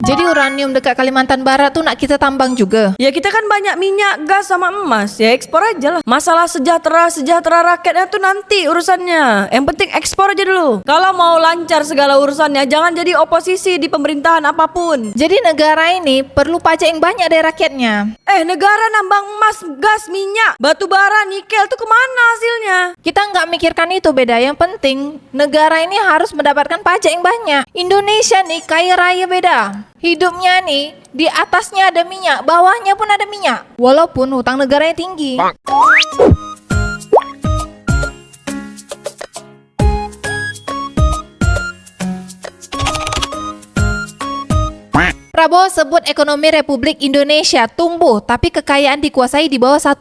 Jadi uranium dekat Kalimantan Barat tuh nak kita tambang juga. Ya kita kan banyak minyak, gas sama emas, ya ekspor aja lah. Masalah sejahtera rakyatnya tuh nanti urusannya. Yang penting ekspor aja dulu. Kalau mau lancar segala urusannya, jangan jadi oposisi di pemerintahan apapun. Jadi negara ini perlu pajak yang banyak dari rakyatnya. Negara nambang emas, gas, minyak, batu bara, nikel tuh kemana hasilnya? Kita nggak mikirkan itu beda. Yang penting negara ini harus mendapatkan pajak yang banyak. Indonesia nih kaya raya beda. Hidupnya nih di atasnya ada minyak, bawahnya pun ada minyak. Walaupun hutang negaranya tinggi. Prabowo sebut ekonomi Republik Indonesia tumbuh, tapi kekayaan dikuasai di bawah 1%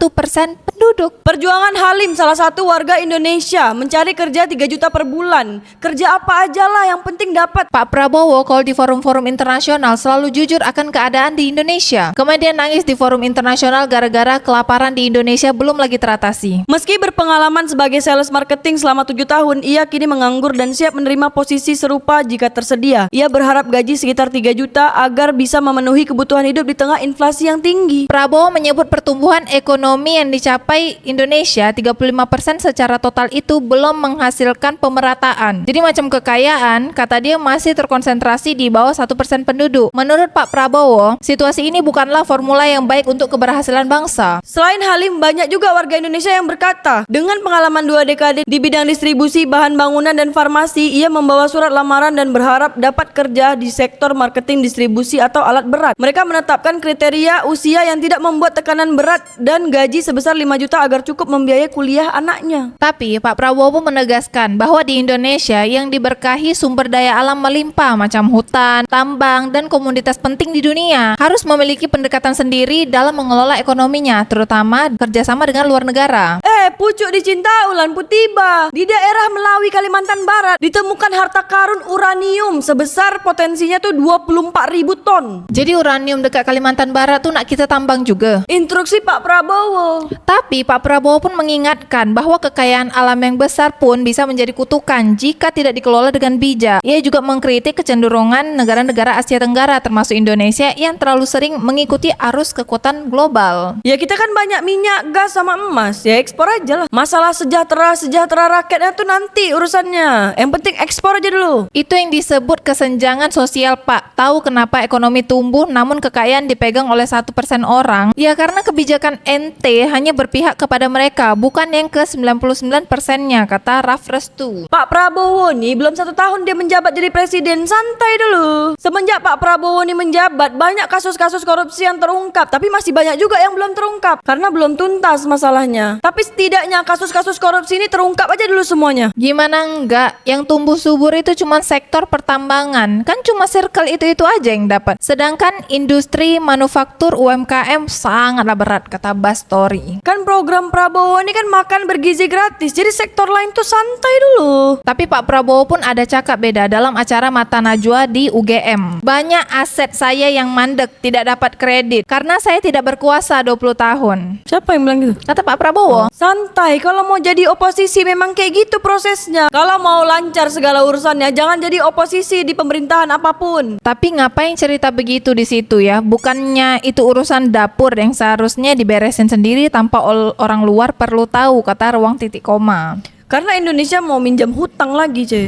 penduduk. Perjuangan Halim, salah satu warga Indonesia, mencari kerja 3 juta per bulan. Kerja apa aja lah, yang penting dapat. Pak Prabowo kalau di forum-forum internasional selalu jujur akan keadaan di Indonesia. Kemudian nangis di forum internasional gara-gara kelaparan di Indonesia belum lagi teratasi. Meski berpengalaman sebagai sales marketing selama 7 tahun, ia kini menganggur dan siap menerima posisi serupa jika tersedia. Ia berharap gaji sekitar 3 juta agar bisa memenuhi kebutuhan hidup di tengah inflasi yang tinggi. Prabowo menyebut pertumbuhan ekonomi yang dicapai Indonesia 35% secara total itu belum menghasilkan pemerataan. Jadi macam kekayaan, kata dia masih terkonsentrasi di bawah 1% penduduk. Menurut Pak Prabowo, situasi ini bukanlah formula yang baik untuk keberhasilan bangsa. Selain Halim, banyak juga warga Indonesia yang berkata, dengan pengalaman 2 dekade di bidang distribusi bahan bangunan dan farmasi, ia membawa surat lamaran dan berharap dapat kerja di sektor marketing distribusi atau alat berat. Mereka menetapkan kriteria usia yang tidak membuat tekanan berat dan gaji sebesar 5 juta agar cukup membiayai kuliah anaknya. Tapi Pak Prabowo pun menegaskan bahwa di Indonesia yang diberkahi sumber daya alam melimpah macam hutan, tambang, dan komoditas penting di dunia harus memiliki pendekatan sendiri dalam mengelola ekonominya, terutama kerjasama dengan luar negara. Pucuk dicinta ulan putiba. Di daerah Melawi, Kalimantan Barat ditemukan harta karun uranium sebesar potensinya tuh 24.000 ton. Jadi uranium dekat Kalimantan Barat tuh nak kita tambang juga. Instruksi Pak Prabowo. Tapi Pak Prabowo pun mengingatkan bahwa kekayaan alam yang besar pun bisa menjadi kutukan jika tidak dikelola dengan bijak. Ia juga mengkritik kecenderungan negara-negara Asia Tenggara termasuk Indonesia yang terlalu sering mengikuti arus kekuatan global. Ya kita kan banyak minyak, gas sama emas, ya ekspor aja lah. Masalah sejahtera rakyatnya tuh nanti urusannya. Yang penting ekspor aja dulu. Itu yang disebut kesenjangan sosial, Pak. Tahu kenapa ekonomi tumbuh namun kekayaan dipegang oleh 1% orang? Ya karena kebijakan ente hanya berpihak kepada mereka, bukan yang ke 99%-nya, kata Raf Restu. Pak Prabowo nih belum 1 tahun dia menjabat jadi presiden, santai dulu. Semenjak Pak Prabowo nih menjabat, banyak kasus-kasus korupsi yang terungkap, tapi masih banyak juga yang belum terungkap karena belum tuntas masalahnya. Tapi setidaknya kasus-kasus korupsi ini terungkap aja dulu semuanya. Gimana enggak? Yang tumbuh subur itu cuma sektor pertambangan. Kan cuma circle itu-itu aja yang dapat. Sedangkan industri manufaktur UMKM sangatlah berat, kata Bastori. Kan program Prabowo ini kan makan bergizi gratis, jadi sektor lain tuh santai dulu. Tapi Pak Prabowo pun ada cakap beda dalam acara Mata Najwa di UGM. Banyak aset saya yang mandek, tidak dapat kredit karena saya tidak berkuasa 20 tahun. Siapa yang bilang gitu? Kata Pak Prabowo. Santai, kalau mau jadi oposisi memang kayak gitu prosesnya. Kalau mau lancar segala urusannya, jangan jadi oposisi di pemerintahan apapun. Tapi ngapain cerita begitu di situ ya? Bukannya itu urusan dapur yang seharusnya diberesin sendiri tanpa orang luar perlu tahu, kata Ruang Titik Koma. Karena Indonesia mau minjam hutang lagi, cuy.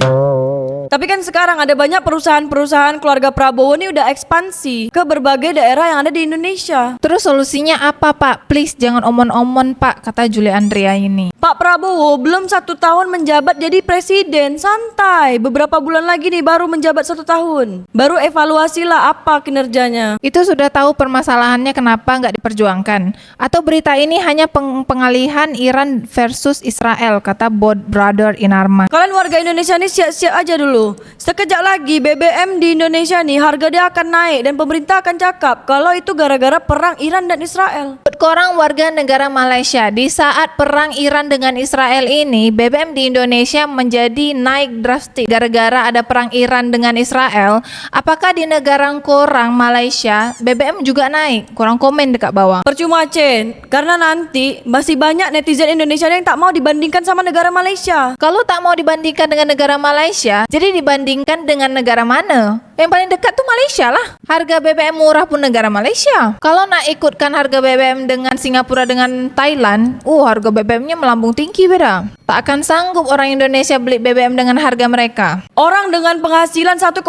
Tapi kan sekarang ada banyak perusahaan-perusahaan keluarga Prabowo ini udah ekspansi ke berbagai daerah yang ada di Indonesia. Terus solusinya apa, Pak? Please jangan omon-omon, Pak, kata Julia Andrea ini. Pak Prabowo belum 1 tahun menjabat jadi presiden, santai. Beberapa bulan lagi nih baru menjabat 1 tahun. Baru evaluasilah apa kinerjanya. Itu sudah tahu permasalahannya kenapa nggak diperjuangkan? Atau berita ini hanya pengalihan Iran versus Israel, kata Brother Inarma. Kalian warga Indonesia nih siap-siap aja dulu. Sekejap lagi BBM di Indonesia nih harga dia akan naik dan pemerintah akan cakap kalau itu gara-gara perang Iran dan Israel. Korang warga negara Malaysia, di saat perang Iran dengan Israel ini, BBM di Indonesia menjadi naik drastis gara-gara ada perang Iran dengan Israel. Apakah di negara korang Malaysia BBM juga naik? Korang komen dekat bawah. Percuma, Cen, karena nanti masih banyak netizen Indonesia yang tak mau dibandingkan sama negara Malaysia. Kalau tak mau dibandingkan dengan negara Malaysia, jadi dibandingkan dengan negara mana? Yang paling dekat tuh Malaysia lah. Harga BBM murah pun negara Malaysia. Kalau nak ikutkan harga BBM dengan Singapura dengan Thailand, harga BBM-nya melambung tinggi beda. Tak akan sanggup orang Indonesia beli BBM dengan harga mereka. Orang dengan penghasilan 1,1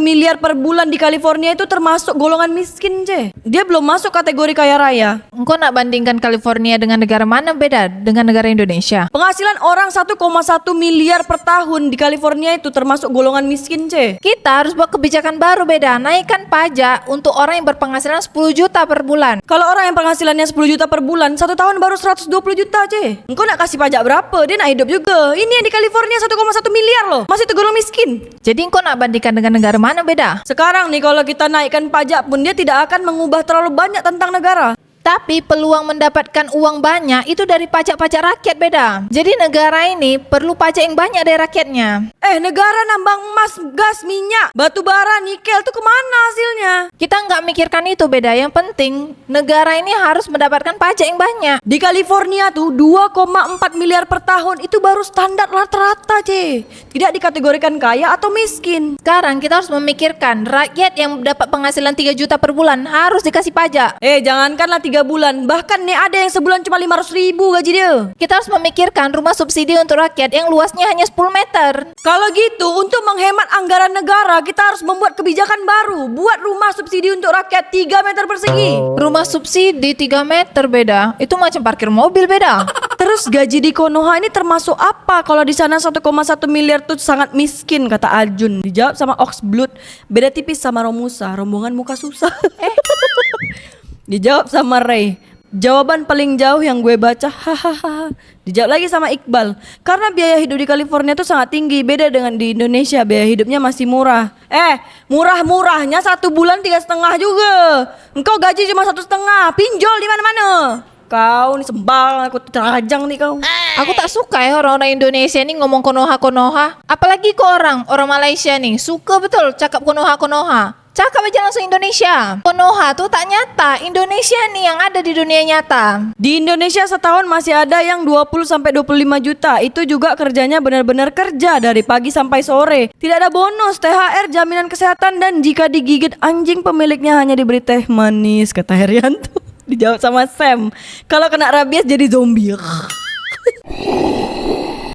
miliar per bulan di California itu termasuk golongan miskin, Ce. Dia belum masuk kategori kaya raya. Engkau nak bandingkan California dengan negara mana beda dengan negara Indonesia? Penghasilan orang 1,1 miliar per tahun di California itu termasuk golongan miskin, Ce. Kita harus buat kebijakan baru beda. Naikkan pajak untuk orang yang berpenghasilan 10 juta per bulan. Kalau orang yang penghasilannya 10 juta per bulan, 1 tahun baru 120 juta, Ce. Engkau nak kasih pajak berapa? Dia nak hidup juga. Ini yang di California 1,1 miliar loh. Masih tergolong miskin. Jadi engkau nak bandingkan dengan negara mana beda? Sekarang nih kalau kita naikkan pajak pun dia tidak akan mengubah terlalu banyak tentang negara. Tapi peluang mendapatkan uang banyak itu dari pajak-pajak rakyat beda. Jadi negara ini perlu pajak yang banyak dari rakyatnya. Negara nambang emas, gas, minyak, batu bara, nikel tuh kemana hasilnya? Kita nggak mikirkan itu beda. Yang penting negara ini harus mendapatkan pajak yang banyak. Di California tuh 2,4 miliar per tahun itu baru standar rata-rata, Ce. Tidak dikategorikan kaya atau miskin. Sekarang kita harus memikirkan rakyat yang dapat penghasilan 3 juta per bulan harus dikasih pajak. Jangankanlah 3 bulan, bahkan nih ada yang sebulan cuma 500 ribu gaji dia. Kita harus memikirkan rumah subsidi untuk rakyat yang luasnya hanya 10 meter. Kalau gitu, untuk menghemat anggaran negara, kita harus membuat kebijakan baru. Buat rumah subsidi untuk rakyat 3 meter persegi. Rumah subsidi 3 meter beda. Itu macam parkir mobil beda. Terus gaji di Konoha ini termasuk apa? Kalau di sana 1,1 miliar tuh sangat miskin, kata Arjun. Dijawab sama Oxblood, beda tipis sama Romusa, rombongan muka susah. Dijawab sama Ray, jawaban paling jauh yang gue baca, hahaha. Dijawab lagi sama Iqbal, karena biaya hidup di California tuh sangat tinggi, beda dengan di Indonesia, biaya hidupnya masih murah. Murah-murahnya 1 bulan 3,5 juga. Engkau gaji cuma 1,5, pinjol di mana-mana. Kau nih sembang, aku terajang nih kau. Aku tak suka ya orang-orang Indonesia nih ngomong Konoha-Konoha. Apalagi ke orang Malaysia nih suka betul cakap Konoha-Konoha. Cakap aja langsung Indonesia. Konoha tuh tak nyata. Indonesia nih yang ada di dunia nyata. Di Indonesia setahun masih ada yang 20-25 juta. Itu juga kerjanya benar-benar kerja dari pagi sampai sore. Tidak ada bonus, THR, jaminan kesehatan, dan jika digigit anjing pemiliknya hanya diberi teh manis, kata Herianto. Dijawab sama Sam, kalau kena rabies jadi zombie.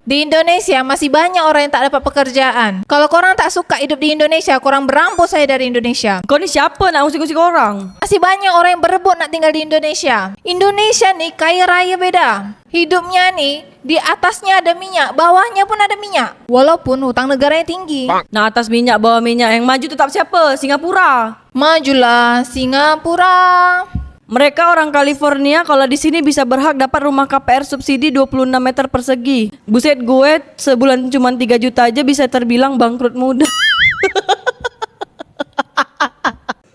Di Indonesia masih banyak orang yang tak dapat pekerjaan. Kalau korang tak suka hidup di Indonesia, korang berampok saya dari Indonesia. Kau ni siapa nak usik-usik orang? Masih banyak orang yang berebut nak tinggal di Indonesia. Indonesia nih kaya raya beda. Hidupnya nih di atasnya ada minyak, bawahnya pun ada minyak. Walaupun hutang negaranya tinggi. Nah, atas minyak, bawah minyak, yang maju tetap siapa? Singapura. Majulah Singapura. Mereka orang California kalau di sini bisa berhak dapat rumah KPR subsidi 26 meter persegi. Buset, gue sebulan cuma 3 juta aja bisa terbilang bangkrut muda.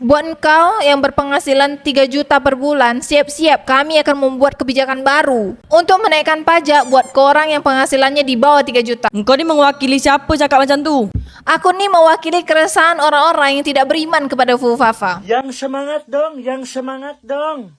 Buat engkau yang berpenghasilan 3 juta per bulan, siap-siap kami akan membuat kebijakan baru untuk menaikkan pajak buat ke orang yang penghasilannya di bawah 3 juta. Engkau ni mewakili siapa cakap macam tu? Aku nih mewakili keresahan orang-orang yang tidak beriman kepada Fufafa. Yang semangat dong, yang semangat dong.